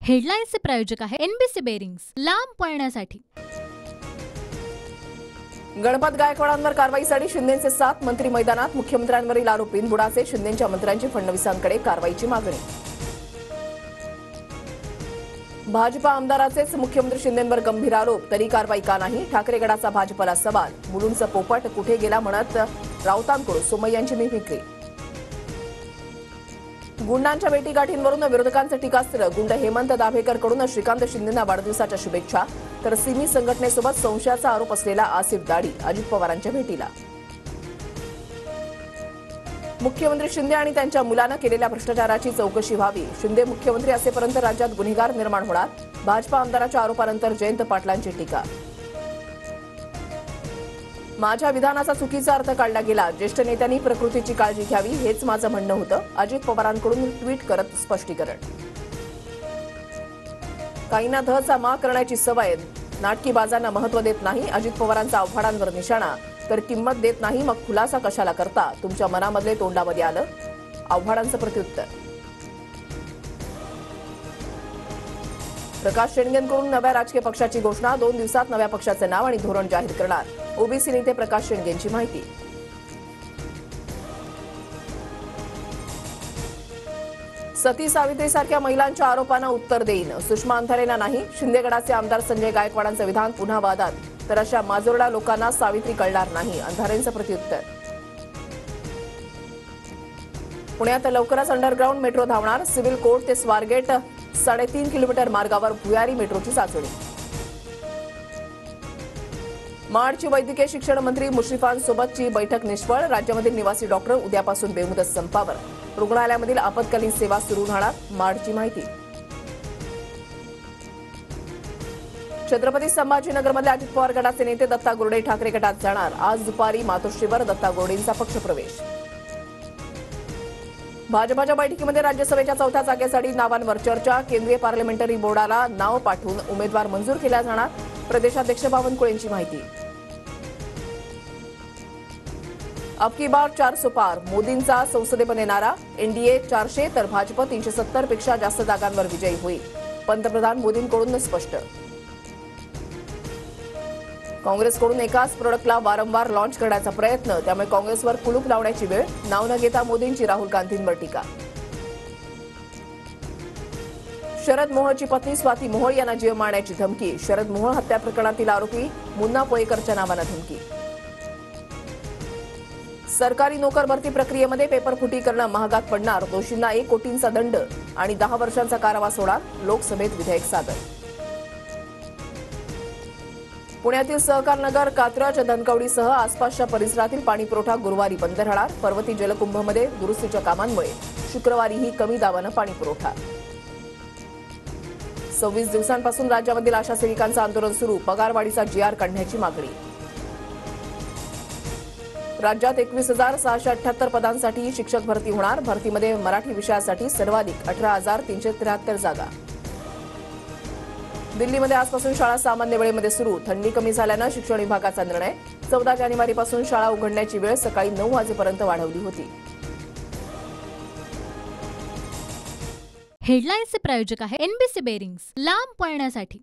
हेडलाईन्सचे प्रायोजक आहे NBC bearings, लांब पळण्यासाठी। गणपत गायकवाडांवर कारवाईसाठी शिंदेचे 7 मंत्री मैदानात। मुख्यमंत्र्यांवरील आरोप बिनबुडाचे, शिंदेच्या मंत्र्यांची फडणवीसांकडे कारवाईची मागणी। भाजपा आमदाराचेच मुख्यमंत्री शिंदेंवर गंभीर आरोप, तरी कारवाई का नाही? ठाकरे गटाचा भाजपला सवाल। मुलुंडचा पोपट कुठे गेला म्हणत राऊतांकडून सोमय्यांची मिमिक्री। गुंडांच्या भेटीगाठींवरून विरोधकांचं टीकास्त्र। गुंड हेमंत दाभेकरकडून श्रीकांत शिंदेंना वाढदिवसाच्या शुभेच्छा, तर सिमी संघटनेसोबत संशयाचा आरोप असलेला आसिफ दाडी अजित पवारांच्या भेटीला। मुख्यमंत्री शिंदे आणि त्यांच्या मुलानं केलेल्या भ्रष्टाचाराची चौकशी व्हावी। शिंदे मुख्यमंत्री असेपर्यंत राज्यात गुन्हेगार निर्माण होणार। भाजपा आमदाराच्या आरोपानंतर जयंत पाटलांची टीका। माझ्या विधानाचा चुकीचा अर्थ काढला गेला, ज्येष्ठ नेत्यांनी प्रकृतीची काळजी घ्यावी, हेच माझं म्हणणं होतं। अजित पवारांकडून ट्विट करत स्पष्टीकरण। काहींना धचा मा करण्याची सवय, नाटकीबाजांना महत्व देत नाही। अजित पवारांचा आव्हाडांवर निशाणा, तर किंमत देत नाही मग खुलासा कशाला करता? तुमच्या मनामधले तोंडामध्ये आलं, आव्हाडांचं प्रत्युत्तर। प्रकाश शेंडगेंकडून नव्या राजकीय पक्षाची घोषणा, 2 दिवसात नव्या पक्षाचे नाव आणि धोरण जाहीर करणार। ओबीसी नेते प्रकाश शेंडगेंची माहिती। सती सावित्रीसारख्या महिलांच्या आरोपांना उत्तर देईन, सुषमा अंधारेंना नाही। शिंदे गटाचे आमदार संजय गायकवाडांचं विधान पुन्हा वादात, तर अशा माजोरडा लोकांना सावित्री कळणार नाही, अंधारेंचं प्रत्युत्तर। पुण्यात लवकरच अंडरग्राऊंड मेट्रो धावणार। सिव्हिल कोर्ट ते स्वारगेट 3.5 किलोमीटर मार्गावर भुयारी मेट्रोची चाचणी। मार्चची वैद्यकीय शिक्षण मंत्री मुश्रीफांसोबतची बैठक निष्फळ, राज्यामधील निवासी डॉक्टर उद्यापासून बेमुदत संपावर। रुग्णालयामधील आपत्कालीन सेवा सुरू राहणार, मार्चची माहिती। छत्रपती संभाजीनगरमधले अजित पवार गटाचे नेते दत्ता गोरडे ठाकरे गटात जाणार। आज दुपारी मातोश्रीवर दत्ता गोरडेंचा पक्षप्रवेश। भाजपाच्या बैठकीमध्ये राज्यसभेच्या 4थ्या जागेसाठी नावांवर चर्चा, केंद्रीय पार्लमेंटरी बोर्डाला नाव पाठवून उमेदवार मंजूर केला जाणार। प्रदेशाध्यक्ष बावनकुळेंची माहिती। अब की बार 400 पार, मोदींचा संसदेमध्ये नारा। एनडीए 400 तर भाजप 370 पेक्षा जास्त जागांवर विजयी होईल, पंतप्रधान मोदींकडून स्पष्ट। काँग्रेसकडून एकाच प्रोडक्टला वारंवार लॉन्च करण्याचा प्रयत्न, त्यामुळे काँग्रेसवर कुलूप लावण्याची वेळ, नाव न घेता मोदींची राहुल गांधींवर टीका। शरद मोहोळची पत्नी स्वाती मोहोळ यांना जीव मारण्याची धमकी। शरद मोहोळ हत्या प्रकरणातील आरोपी मुन्ना पोयेकरच्या नावानं धमकी। सरकारी नोकर भरती प्रक्रियेमध्ये पेपरफुटी करणं महागात पडणार, दोषींना 1 कोटींचा दंड आणि 10 वर्षांचा कारावास होणार। लोकसभेत विधेयक सादर। पुण्यातील सहकारनगर, कात्रज, धनकवडीसह आसपासच्या परिसरातील पाणीपुरवठा गुरुवारी बंद राहणार। पर्वती जलकुंभमध्ये दुरुस्तीच्या कामांमुळे शुक्रवारीही कमी दाबानं पाणीपुरवठा। 26 दिवसांपासून राज्यामधील आशा सेविकांचं आंदोलन सुरू, पगारवाढीचा GR काढण्याची मागणी। राज्यात 21,678 पदांसाठी शिक्षक भरती होणार। भरतीमध्ये मराठी विषयासाठी सर्वाधिक 18,373 जागा। दिल्लीमध्ये आजपासून शाळा सामान्य वेळेमध्ये सुरू, थंडी कमी झाल्यानं शिक्षण विभागाचा निर्णय। 14 जानेवारीपासून शाळा उघडण्याची वेळ सकाळी 9 वाजेपर्यंत वाढवली होती। हेडलाईन्सचे प्रायोजक आहे एनबीसी बेरिंग्स, लांब पळण्यासाठी।